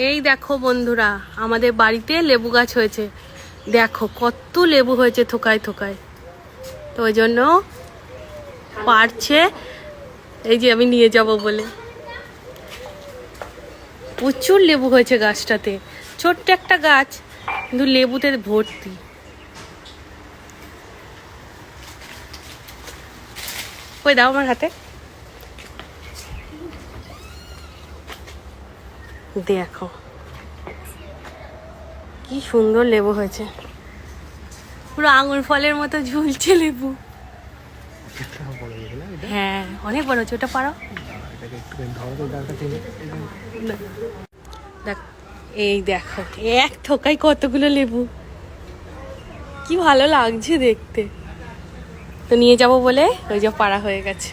এই দেখো বন্ধুরা, আমাদের বাড়িতে লেবু গাছ হয়েছে। দেখো কত লেবু হয়েছে থোকায় থোকায়। তো ওই জন্য পারছে, এই যে আমি নিয়ে যাব বলে। প্রচুর লেবু হয়েছে গাছটাতে, ছোট্ট একটা গাছ কিন্তু লেবুতে ভর্তি। ওই দাও আমার হাতে, দেখো কি সুন্দর লেবু হয়েছে, পুরো আঙুর ফলের মতো ঝুলছে লেবু। হ্যাঁ অনেক বড় হচ্ছে, ওটা পারো। দেখ, এই দেখো এক থোকায় কতগুলো লেবু, কি ভালো লাগছে দেখতে। তো নিয়ে যাব বলে ওই যে পাড়া হয়ে গেছে।